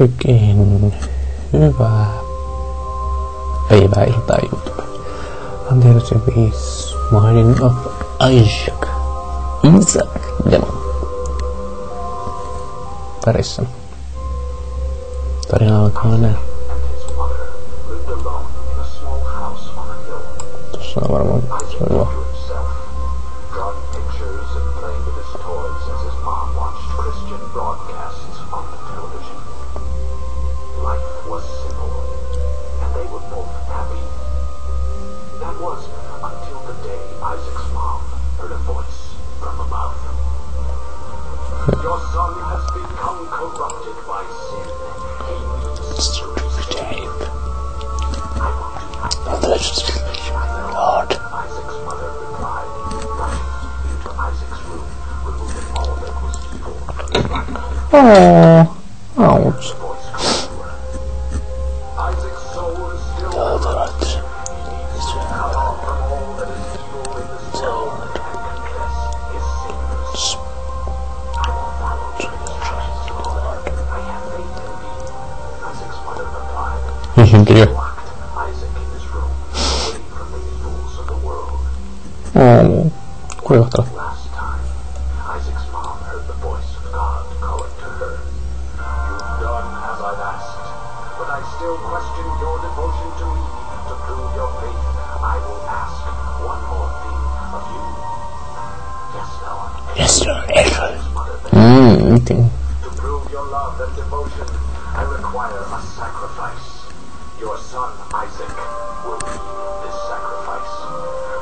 Oikein hyvää päivää, iltaa, YouTube. Anteeksi 5 Binding of Isaac Demon parissa. Tarina alkaa näin. Tuossa on varmaan selvä. Your son has become corrupted by sin. He needs to behave. I want to Lord. Isaac's mother replied, rushing into Isaac's room, removing all that was evil from his life. Ouch. The voice called to her. Isaac's soul is still corrupt. He needs to cut off from all that is evil in this world and confess his sins. Isn't it? Oh, kuivahtava. Last time, Isaac's mom heard the voice of God calling to her. You've done as I've asked, but I still question your devotion to me. To prove your faith, I will ask one more thing of you. Yes, Lord. Eating. To prove your love and devotion, I require a sacrifice. Your son Isaac will be this sacrifice.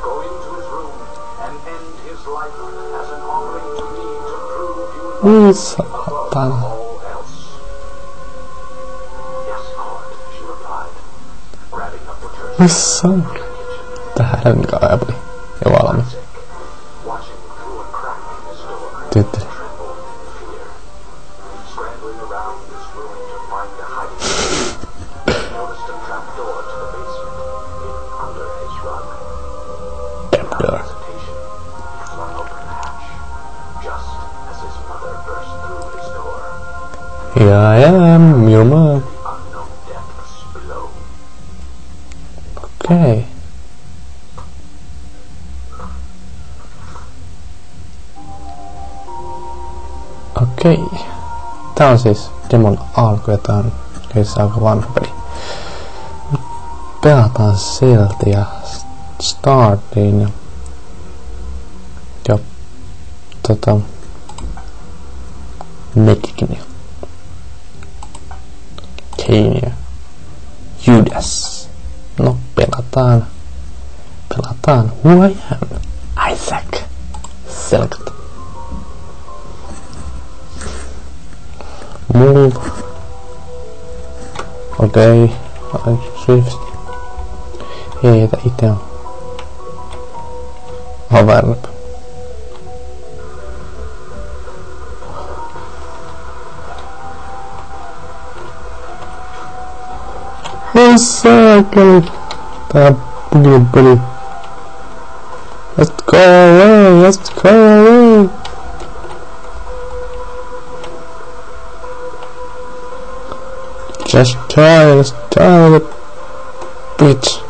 Go into his room and end his life as an offering to me to prove you love above all else. Yes, Lord, she replied, grabbing a butcher's Missä on? Tähän kaapeli. Ja valmis. Isaac, watching through a crack in his door, Tyttö. trembled in fear, scrambling around this room to find a hiding place. He noticed a trap door to the basement, hidden under his rug. Trapdoor. Without hesitation, he flung open the hatch, just as his mother burst through his door. Here I am, your mom. The unknown depths below. Okei. Okei. Tää on siis demon alku ja tää on kehissä aika vanha peli. Pelataan silti ja startiin ja Medicin ja Cain ja Judas. No pelataan Who I Am Isaac Selkat. Move. Okei. Swift. Heitä ite on. Hoverlap. Saakeli. Tää bugin peli. Let's go away. Just try the bitch.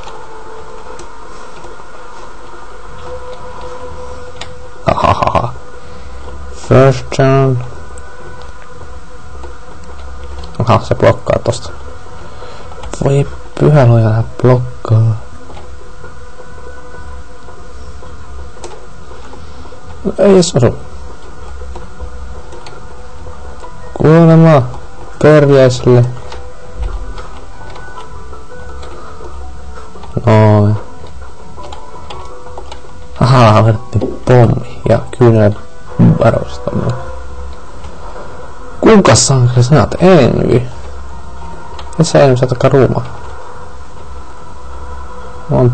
Ahahaha. First turn. Aha, se blokkaa tosta. Voi pyhä luoja, hän blokkaa. Ei edes osu. Kuolema perjäiselle. Noin. Ahaa, vedettiin pommi ja kyynel varustamaan. Kuinka sankari sinä oot Envy? Ja se ei saatakaan ruuma. On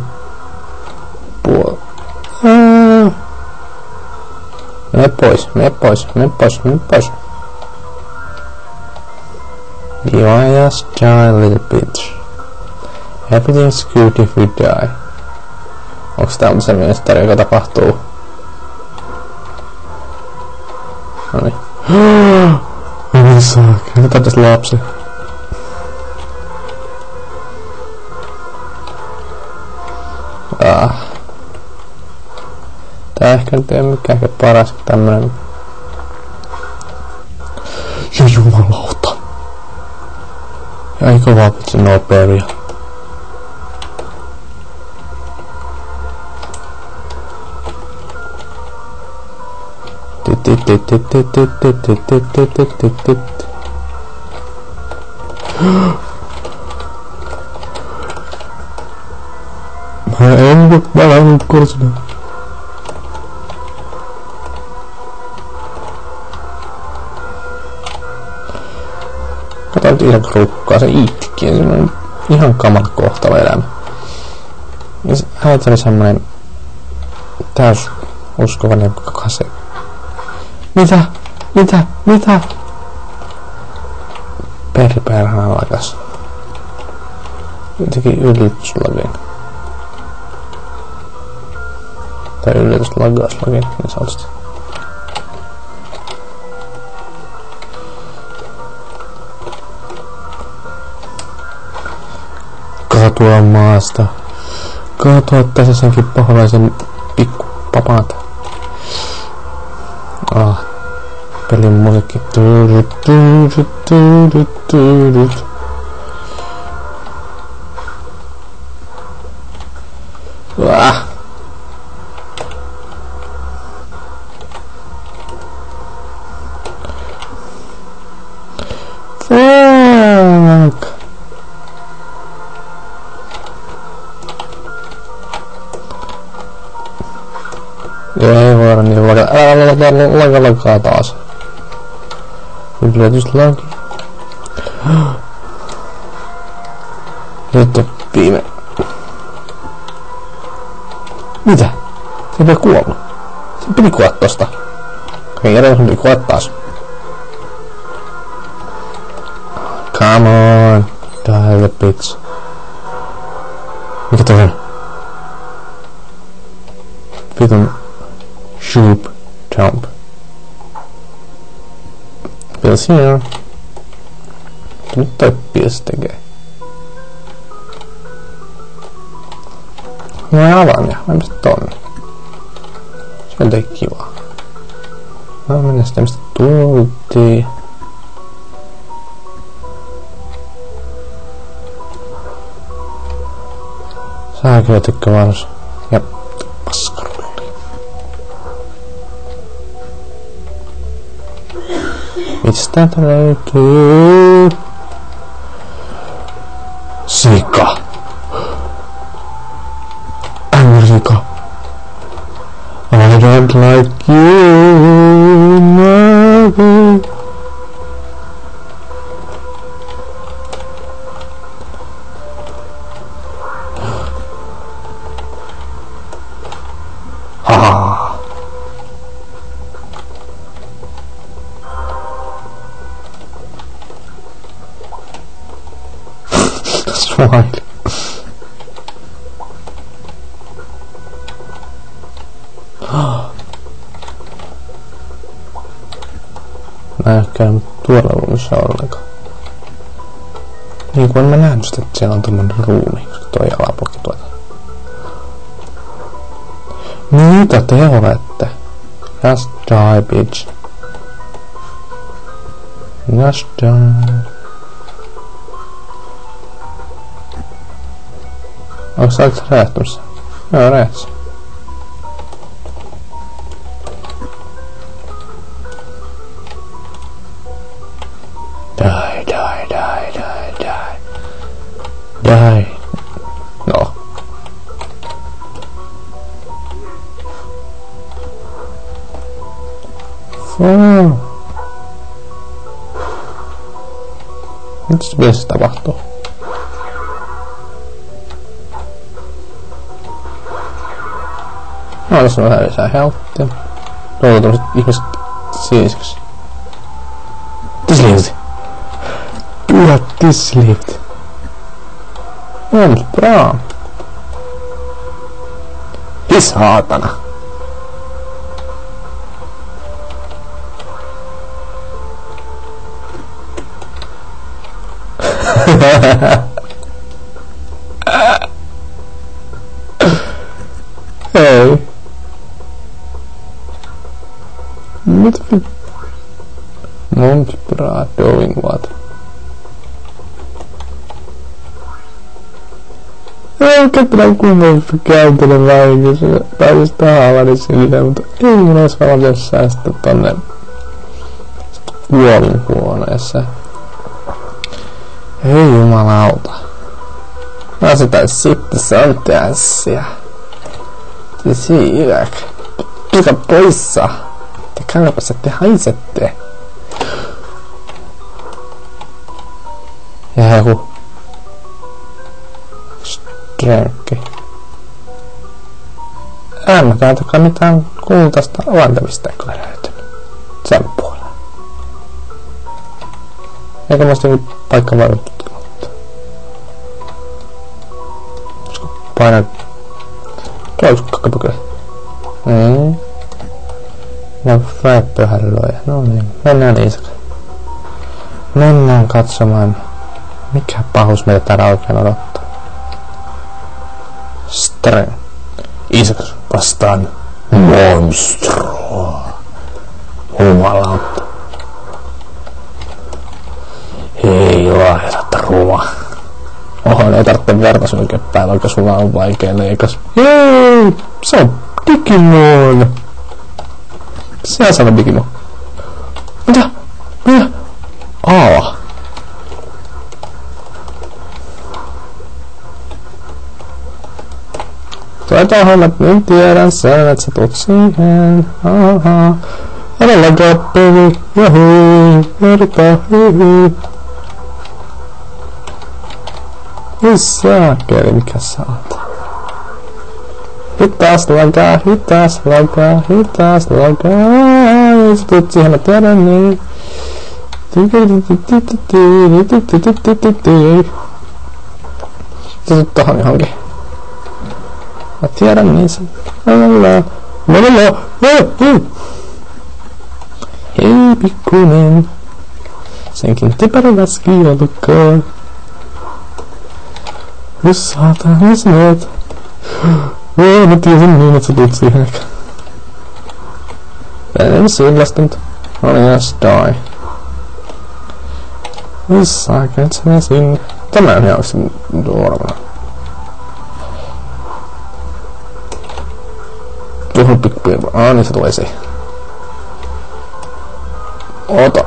Mene pois. You are just shy little bitch. Everything's good if we die. Onks tää on sellainen story, joka tapahtuu? Noniin. Mitä saakka? Mitä tästä lapsi? tää ehkä nyt ei mikään paras tämmönen. Ja jumalauta. Ja ei kovaa vitsi noperia. Mä en ollut korsina. Kato nyt ihan krukkaa, se itkii. Se on ihan kamala kohtalo elämä. Ja se äiti oli semmonen täys uskovainen kase. Mitä? Perperhana lakas. Jotenkin yllätyslagin. Tai yllätyslagauslagin, niin sanotusti. Katua maasta. Katua tässä senkin paholaisen pikkupapat. Pelin musiikki. Fuck. Ei voida niin lakaa taas. Yllätyslaki. Nyt on viime. Mitä? Se ei kuollut. Se piti kuolla tosta. Hei, edelleen sun piti kuolla taas. Come on. Die the bitch. Mikä toi on? Vitun shoop jump. Pills here. Nyt toi Pills tekee. Mä avaan ja mä mistä tonne. Se on teki kivaa. Mä mennä sitä mistä tultiin. Sääkö tykkää varus. Ja paskarulli. Mistä täältä löytyy? Sika. Sika. I don't like you, no. Smile. Mä en käynyt tuolla ruumissa ollenkaan. Niin kuin mä nähnyt sitä, että siellä on tommonen ruumi, koska toi alapuolki tuota. Mitä te olette? Just die, bitch. Just die. Onko sä olet räjähtymässä? Joo, räjähtässä. Die. No. Nyt se pitäisi tapahtua. No, tässä on vähän lisää healthia. Tuolla tämmöset ihmiset sinisiksi. Disliivit. Pyhä disliivit. On bra. Hi saatana. Hei. Mitä Monkey bra doing what? Eikä pidä kunnossa käyntele vaikin, se pääsis tahallani silleen, mutta ei mun ois valmiita säästä tonne kuolinhuoneessa. Ei jumalauta. Mä sitä sitten sanottu asia. Siirräk. Pika poissa. Te kannapas, että te haisette. Ja joku Strönkki. En täältäkään mitään kultaista avantamista kyllä löytynyt. Sen puolella. Eikä muista joku paikka varoittu. Olisiko painaa Roiskakapykälä. No räppöhälloja. No niin, mennään Iisak. Mennään katsomaan, mikä pahus meitä täällä oikein odottaa. Streng. Iisak vastaan monstro. Jumalauta. Ei laita ruma. Oho, ei tarvitse vertaisuuden päällä, vaikka sulla on vaikea leikas. Jee! Se on Digimon! Sehän sanoo Digimon. Mitä? Mitä? Aa! Tuota hommat, niin tiedän sen, että sä tuut siihen. Aha. Älä kappeli, jahuu, verta, hihi. Ei saakeli, mikä sä oot. Hitaas lagaa, hitaas lagaa, hitaas lagaa. Jos tuut siihen, mä tiedän niin. Sä tuut tohon johonkin. Mä tiedän niin sen. Hei pikkunen. Senkin typerä läski ollutkaan. Jos saatana sanot. Mä tiesin niin, että sä tulet siihen ehkä. En sillastunut. Oli jos die. Jos saakit sä ne sinne. Tämä on ihan nuorana. Tuohon pikkupiirro. Niin se tulee siihen. Ota.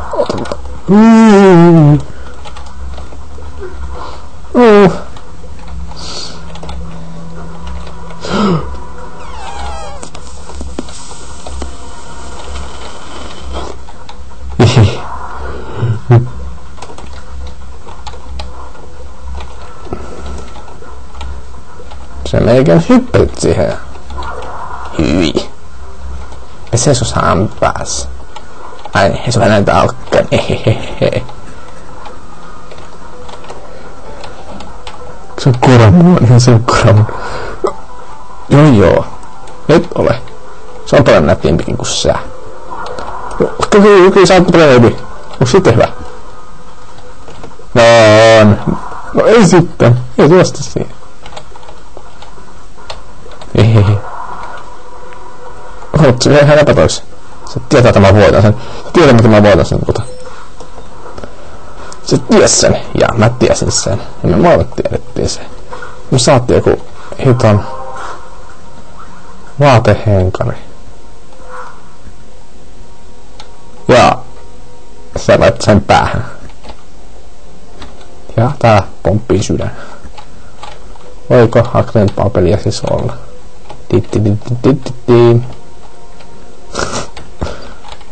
Se meikän hyppelit siihen. Hyi. Ja se sus hämpääs. Ai, se on näitä alkkaan. Hehehehe. Se on Koramon, niin se on Koramon. Joo. Et ole. Se on paljon nättiimpikin kuin sä. Kyllä sä oot paljon näypi. Onko sitten hyvä? No ei sitten. Ei tuosta siihen. Hehehe. Mutta se ihan epätoiksi. Se tietää, että mä voitan sen. Se tietää, että mä voitan sen. Se ties sen. Ja mä tiesin sen. Ja me molemmat tiedettiin sen. Me saatiin joku hiton vaatehenkari. Ja sä lait sen päähän. Ja tää pomppii sydän. Voiko haklempaa peliä siis olla? Tittitittitittittiin.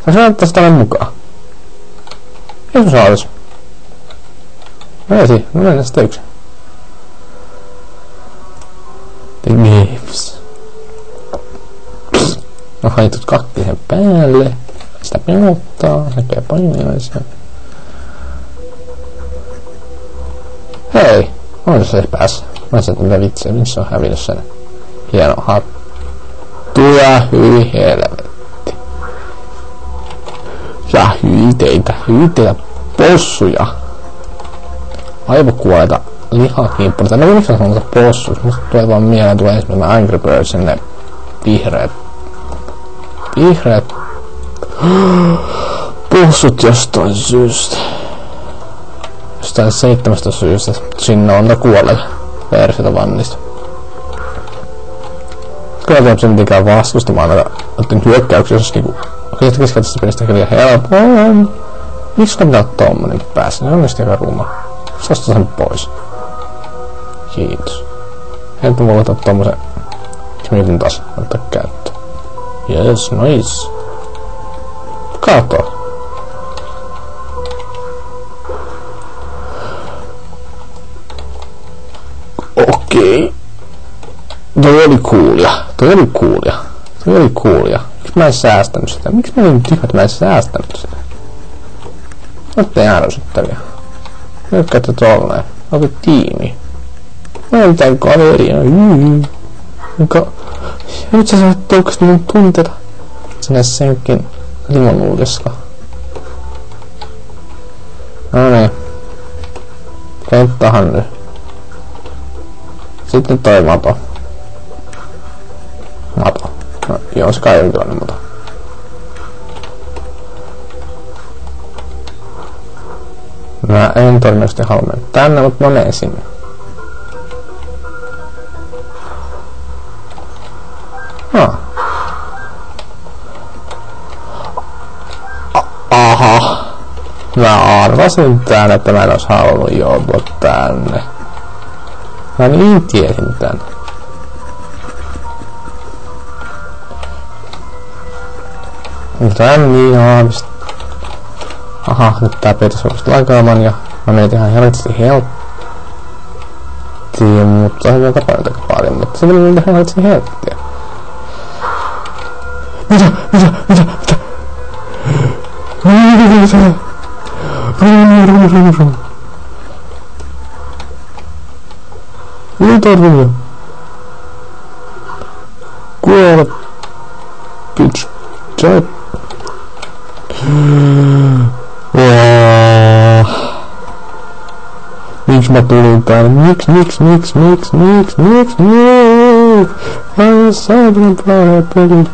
Sä näyttäis tänne mukaan. Ei sun saatais. Ei no mennään sitten yksin. The Games. No haitut kakki sen päälle. Sitä pelottaa. Näkee painajaisia. Hei! On se päässä. Mä sanoin, että vitsiä. Missä on hävinnyt sen? Hieno hattu ja hyi helvetti. Ja hyyteitä possuja. Aivokuoleita lihakimppuneita. No miksi on sanotaan possuus? Musta tulee vaan mieleen, tulee ensimmäinen Angry Birdsin ne vihreät. Pussut jostain syystä. Jostain 7 syystä. Sinne on kuolleja versiota vannista. Kyllä ei ole mitenkään vastustamaan noiden hyökkäyksiä, jos niinku... Oikeesti keskellä tästä pelistä kyllä helppoa. Miksi sulla pitää olla tommonen päässä? Ne on niistä aika ruma. Sasta sen pois. Kiitos. Helppo voi ottaa tommosen... Mietin taas ottaa käyttöön. Yes, nice. Kato. Okei. Toi oli coolia. Miksi mä en säästänyt sitä? Miksi mä olin tyhmä, että mä en säästänyt sitä? Olette ärsyttäviä. Nykkäätte tolleen. Olette tiimi. Mä en mitään kaveria. Ja nyt sä saat toukasta mun tunteita. Sä näis senkin limonuudessa. No niin. Kenttähän nyt. Sitten toi mato. No, joo, se kai on jonkinlainen mato. Mä en todennäköisesti halua mennä tänne, mutta mä menen sinne. Aha. Mä arvasin tän, että mä en ois halunnut joutua tänne. Mä niin tiesin tän. Mutta en niin aavista. Aha, nyt tää pitäis oikeesti lakaamaan ja mä menin ihan helvetti helttiin, mutta se on vielä tapannut aika paljon, mutta se meni ihan helvetti helttiä. Mitä? Mitä? Kuole. Bitch. Jai. Miksi mä tulin täällä? Miksi? Ai saatana päällä peli.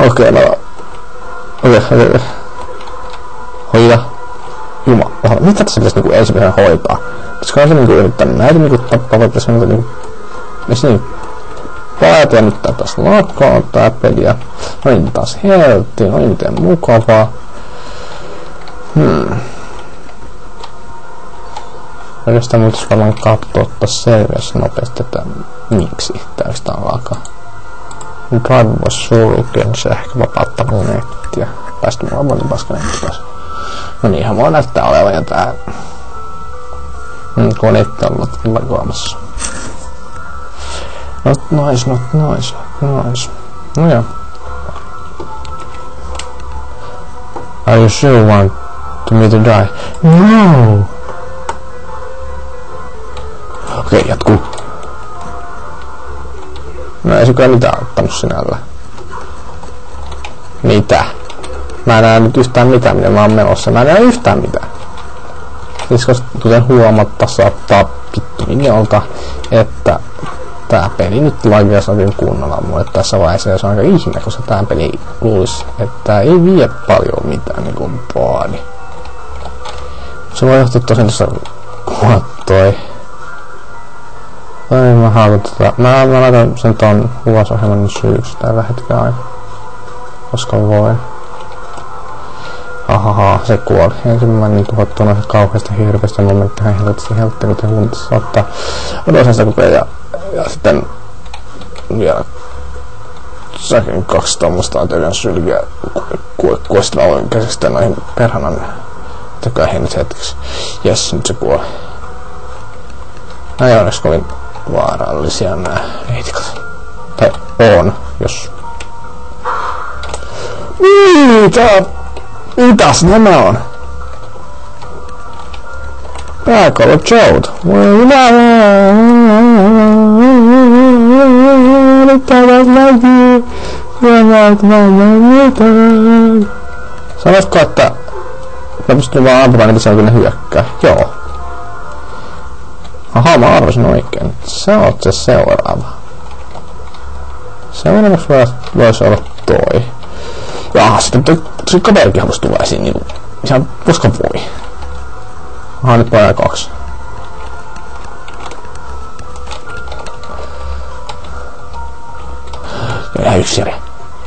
Okei. Hoida. Jumala. Mitä tässä pitäisi niinku ensimmäisenä hoitaa? Koska on se niinku yrittää näitä niinku tappaa, vai pitäisi niinku... Missä niin? Päätä ja nyt tää taas lakkaa tää peli ja... No niin taas heltti, no niin miten mukavaa. Oikeastaan muitais varmaan kattoo ottaa selviässä nopeasti, että miksi tää yhtään lakaa. Drive was sulken, se ehkä vapauttaa mun nettiä. Päästä mulla on paska netti taas. No niin, ihan mua näyttää olevan ja tää... kun netti on lakoamassa. Not nice. No joo. Are you sure you want me to die? No! Okei, jatkuu. No ei se kyllä mitään ottanut sinällä. Mitä? Mä en näe nyt yhtään mitään, mitä mä oon menossa. Mä en näe yhtään mitään. Siis kuten huomatta saattaa vittu minolta, että tää peli nyt laikeas oikein kunnolla mulle tässä vaiheessa, ja se on aika ihme, koska tää peli luulis, että ei vie paljon mitään niinku vaadi. Se voi johtua tosiaan tossa kuottoi. Ei mä haluan mä laitan sen ton kuvasohjelman syyksi tällä hetkellä aina. Koska voi. Ahaha, se kuoli. Ensin mä niin tuhottuna se kauheasta hirveästä momentti ihan heltti, kuten huomattavasti ottaa odosan sitä kupea ja sitten vielä säkin 2 tommoista aterian sylkiä kuosta mä voin käsistää noihin perhanan teköihin nyt hetkeksi. Jes, nyt se kuoli. Nää ei onneksi kovin vaarallisia nää heitikat. Tai on, jos... Mitäs nämä on? Pääkolo Jout. Sanoisiko, että mä pystyn vaan ampumaan, niin se on kyllä hyökkää? Joo. Aha, mä arvasin oikein. Sä oot se seuraava. Seuraavaksi voisi olla toi. Jaha, sitten se kaverikin halusi tulla esiin niinku. Ihan koska voi. Aha, nyt voi 2. Ja yksi järjä.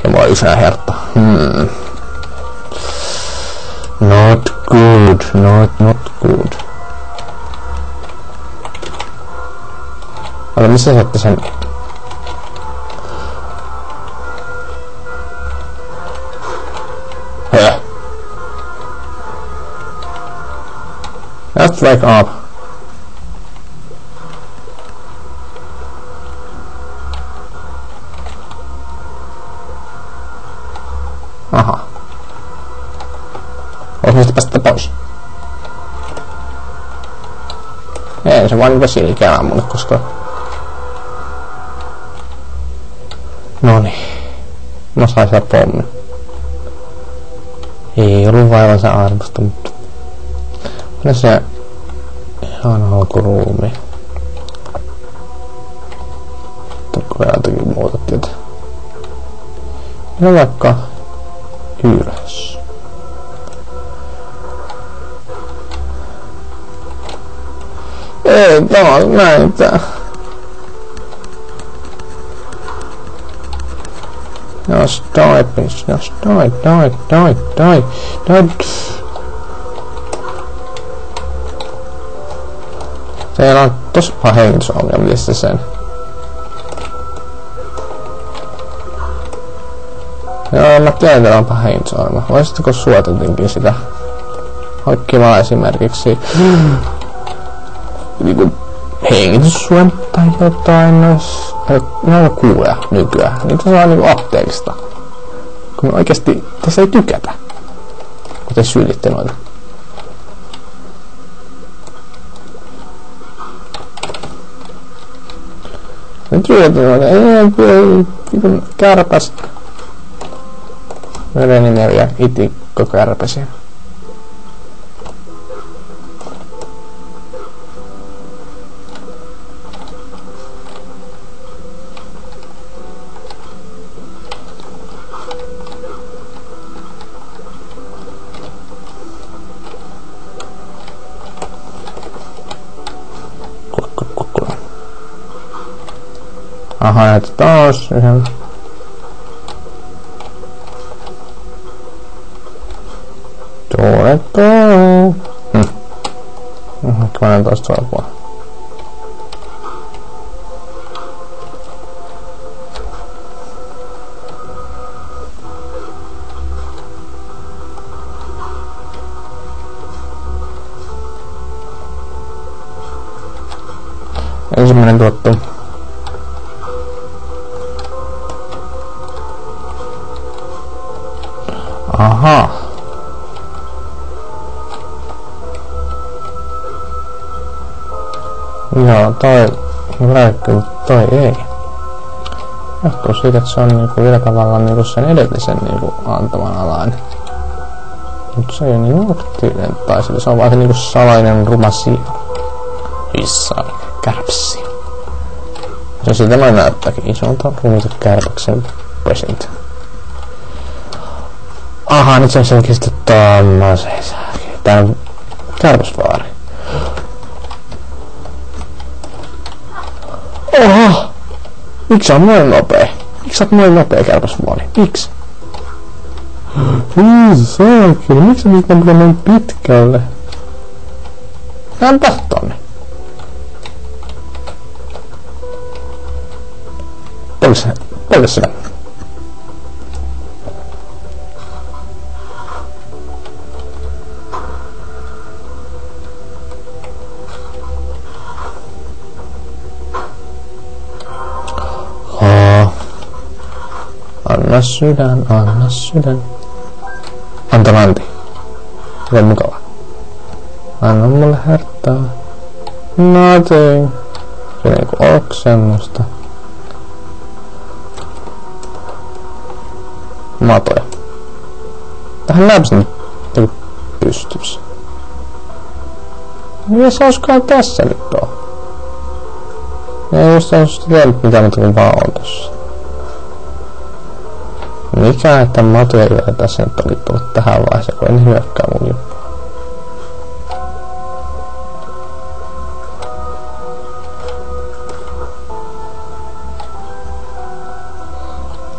Ja mulla on yksi hertta. Not good. Not good. Ota, missä sä ette sen... Let's wake up. Aha. Vois niistä päästä pois. Ei, se vaan vesi ikävää mulle, koska... Noniin. Mä sain siellä pommin. Ei ollut vaivansa arvosta, mutta... Kyllä se... Ihan alkuruumi. Tokko jotakin muuta tietä. No vaikka... Ylös. Ei, tää on näitä. Just die, please. Just die. Teillä on tosi paha hengitysongelma, missä sen. Joo, mä tiedän, että on paha hengitysongelma. Voisitteko suotatinkin sitä? Hankki vaan esimerkiksi niinku hengityssuojat tai jotain nois. Näitä kuulee nykyään. Niitä saa niinku apteekista. Kun oikeesti tässä ei tykätä. Kun te sylitte noita. Nyt sylitte noita. Ei kärpäs. Meidän nimi on itikko kärpäsiä. Aha, että taas yhden. Tuoletko? Mä näen taas tuolla puolella. Ensimmäinen tuotto. Aha. Joo, toi ei. Johtuu siitä, että se on niinku vielä tavallaan niinku sen edellisen niinku antaman alainen. Mut se ei oo niin aktiivinen tai se on vaan se niinku salainen ruma sielu. Hissainen kärpsi. Se siltä noin näyttääkin isolta ruumiset kärpäksen pesiltä. Aha, nyt se on selkeästi tommosen sääkin. Tää on kärpäsvaari. Oho! Miksi sä oot noin nopee? Miksi sä oot noin nopee kärpäsvaari? Miksi? Saakeli, miksi sä nyt on noin pitkälle? Näin tonne. Polke sitä. Anna sydän, anna sydän. Anta Antti. Se on mukava. Anna mulle herttaa. Nothing. Se on niinku oksennusta. Matoja. Tähän näypsi nyt joku pystyssä. Mikä se olisikaan tässä nyt oo? Ei just ole tehnyt mitään muuta kuin vaan on tossa. Mikä että matuja vielä tässä nyt oli tullut tähän vaiheeseen, kun en hyökkää mun juttu.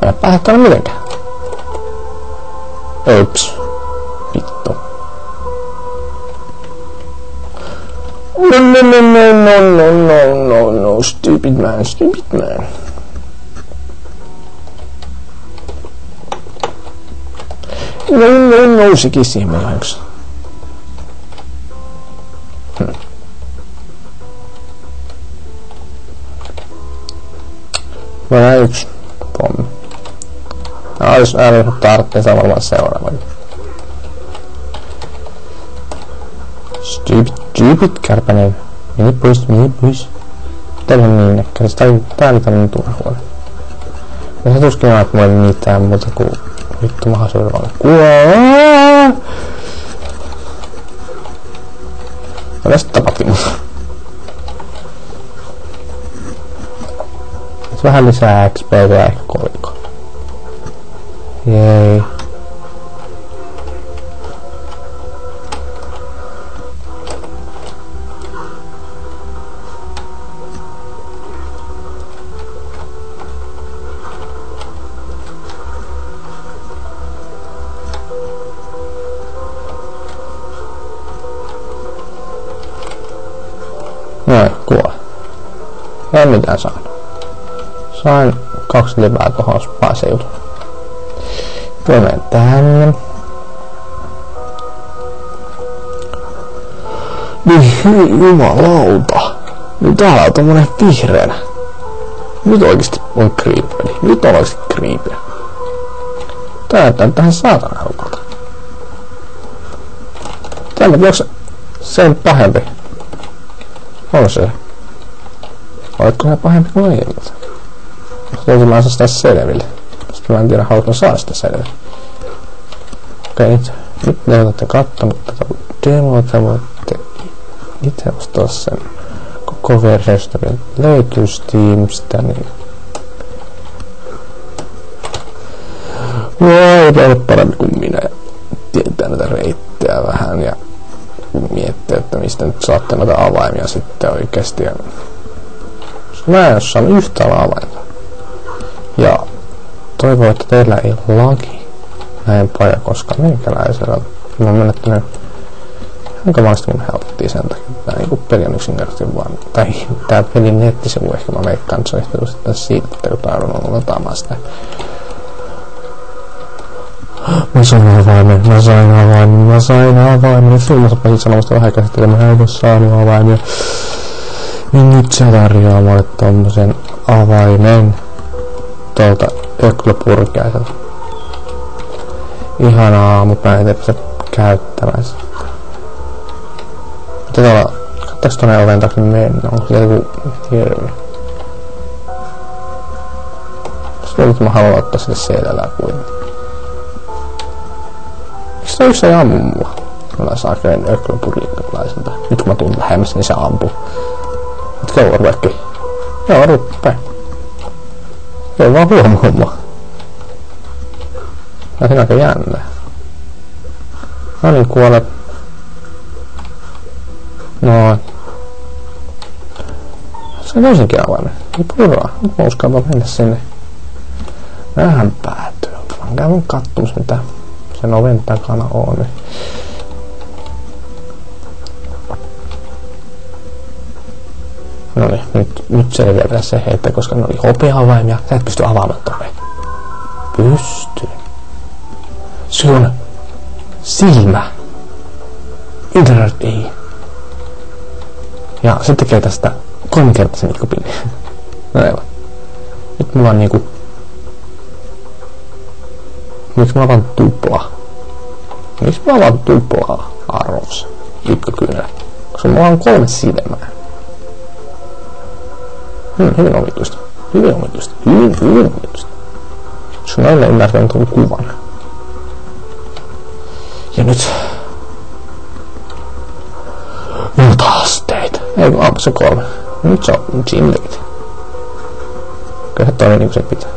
Mä pääse tänne mitenkään. Ups. Vittu. No, stupid man. No, sekin siihen meillä yksi. Vielä yksi pommi. Jos ääni tarvitsee saa varmaan seuraavan. Stupid kärpänen. Meni pois. Täällä on niin näkkäistä. Tää oli tämmönen turha huone. Ja se tuskin on, että mulla ei mitään muuta kuin vittu mahdollisuudella kuolla. Ja tästä tapahti muuta. Vähän lisää XP ja ehkä kolikko. Jei. Noin, kuole. Ei mitään saanut. Sain 2 livää tohon spa-seudulle. Tulen tänne. Niin jumalauta. Nyt täällä on tommonen vihreänä. Nyt oikeesti on creepy. Nyt on oikeesti creepy. Tää näyttää tähän saatana rukolta. Tämä onko sen pahempi? On se. Oletko sä pahempi kuin aiemmilta? Täytyy mä saa sitä selville. Sitten mä en tiedä, haluatko saada sitä selville. Okei, nyt ne olette kattonut tätä demoa, te voitte itse ostaa sen koko versiosta, löytyy Steamista, niin voi olla parempi kuin minä ja tietää näitä reittejä vähän ja miettiä, että mistä nyt saatte näitä avaimia sitten oikeesti. Mä en oo saanut yhtään avainta. Ja toivon, että teillä ei lagi näin paljon, koska meikäläisellä mä oon menettänyt aika monesti mun helpottiin sen takia. Tää niinku peli on yksinkertaisesti vaan, tai tää pelin nettisivu ehkä mä veikkaan, että se on johtunut sitten siitä, että kun taudun lataamaan sitä. Mä sain avaimen. Silloin mä pääsin sanomasta vähän käsittää, että mä en oo saanut avaimia. Niin nyt se tarjoaa mulle tommosen avaimen tuolta öklöpurkeiselta. Ihanaa, mut mä en tiedä sitä käyttämään sitä. Katsotaanko tonne oven taakse mennä? Onko siellä joku hirvi? Sitten mä haluan ottaa sille selälää kuitenkin. Miksi se yksi ei ammu mua? Mä saan käyn öklöpurkeiselta. Nyt kun mä tuun lähemmäs, niin se ampuu. Nyt kauan ruvekin. Joo, ruppee. Ei vaan huomaa mua. Tää on aika jännä. No niin, kuole. Noin. Se toisinkin avaimen. Ei puraa. Nyt mä uskallan mennä sinne. Vähän päätyy. Mä käyn kattomassa mitä sen oven takana on. Noniin, nyt selviää vielä se heitä, koska ne oli hopea-avaimia. Sä et pysty avaamaan toveen. Pystyn. Sun silmä. Internet ei. Ja se tekee tästä 3-kertaisen mitkopilli. No aivan. Nyt mulla on niinku... Miksi mulla on vaan tupla? Miksi mulla on vaan tupla arvos? Ykkökyynä. Koska mulla on 3 silmää. Hyvin omituista. Hyvin omituista. Se on aina ymmärtänyt tuon kuvan. Ja nyt... Ilta-asteita. Ei kun se 3. Nyt se on Jim Leet. Kyllä se toimii niinku se pitää.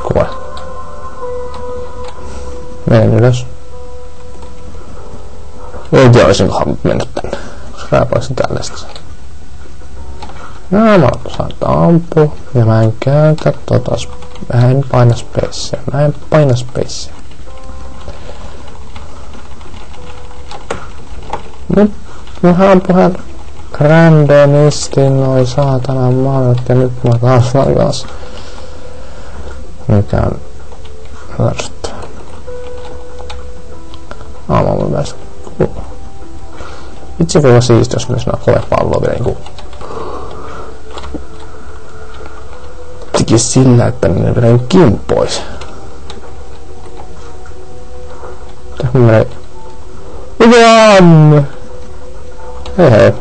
Kuva. Menen ylös. En tiedä, olisinko halunnut mennä tänne. Koska rääpäisin tällaista. No, mä saan ampua. Ja mä en käytä mä en paina spacea. Nyt mä ampuhan randomisti noi saatana maanat ja nyt mä taas laivas. Mikä on ärsyttävää. Mä voin päästä. Itse voi olla siistiä, jos myös nää hovepalloa vielä niinku tekis sillä, että ne vielä kimpois. Tähän menee. Mikä? Hei.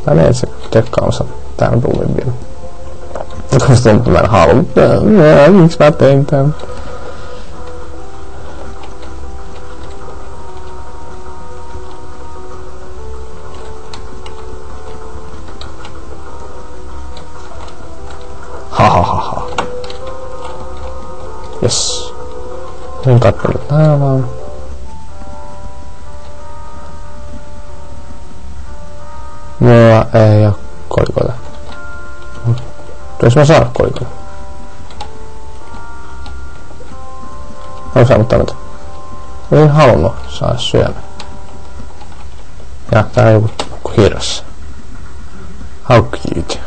Mä menen se tekkaamassa tän ruuvin vielä. Koska se tuntuu, että mä en halua. Miksi mä tein tän? Hahaha. Jes. Niin kattelut nää vaan. Mulla ei oo kolikoita. Tuois mä saada kolikoita. Olen saanut tämmötä. Olin halunnut saada syömään. Ja tää on joku hiras. How cute.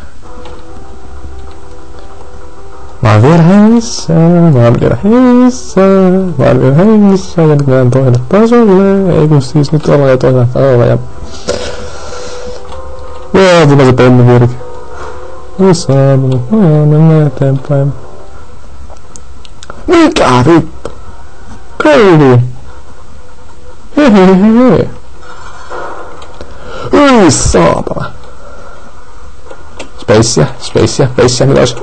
Mä oon vielä hengissä, ja nyt menen toiselle tasolle, ei kun siis nyt ollaan jo toisella tasolla, ja tulee se pennivirki. Mennään eteenpäin. Mikä vittu? Crazy! Hehehehe! Ui saatana! Spacea, mitä olisi?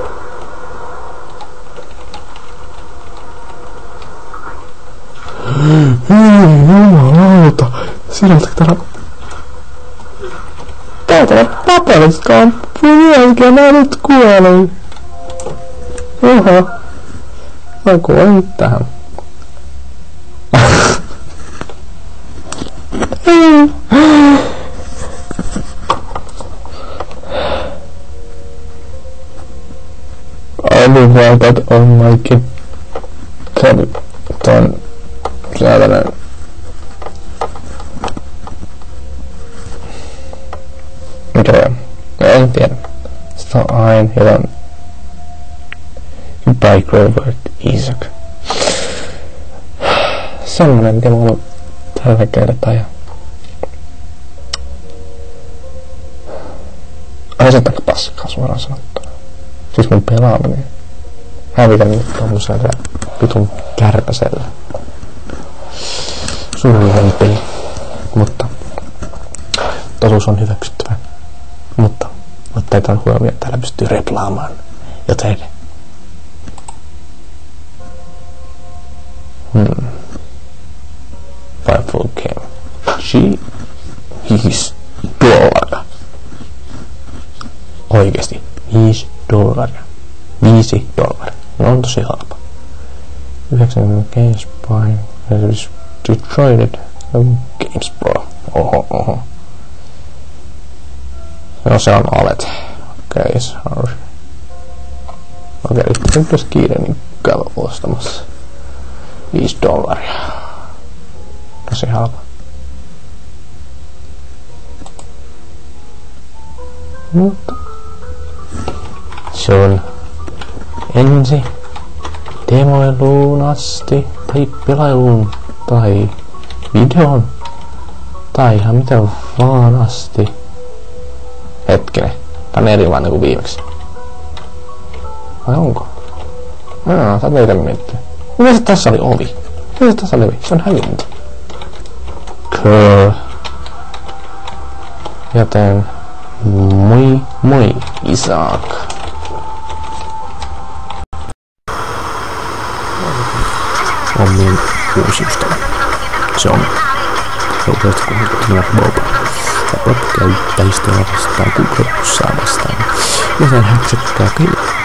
Jumalauta! Sinulta täällä paperiskaan vieläkö mä nyt kuolin? Oho. Mä kuolin tähän. Aivan valtat on maikin. Ton säätänen. Mikä on? En tiedä. Sitä on aina jotain. Goodbye Grover Isaac. Semmonen, mitä mä oon tällä kertaa. Ja asettanko paskaa suoraan sanottuna. Siis mun pelaaminen. Hävitän nyt tommosella vitun kärpäsellä. Surullinen peli. Mutta totuus on hyväksyttävä. Mutta otetaan huomioon, että täällä pystyy replaamaan. Joten Firefall game. $5. Oikeesti. $5. $5. No on tosi halpa. 90 GameSpy. Detroited Games Pro. Oho. No se on alet. Okei, sorry. Okei, nyt olisi kiire, niin käy ostamassa. $5. Tosi halpa. Mutta se on ensi demoiluun asti, tai pelailuun, tai videon, tai ihan mitä vaan asti. Hetkinen, tää on erilainen kuin viimeksi. Vai onko? Tää on meitä miettiä. Mitä se tässä oli ovi? Mitä se tässä oli ovi? Se on hävinnyt. Cool. Joten moi moi Isaac. On minun uusi ystävä. Se on Robert Kuhuttina Bob. Ja Bob käyttää historiaa vastaan, kun Robussaa vastaan. Joten hän tsekkaa kyllä.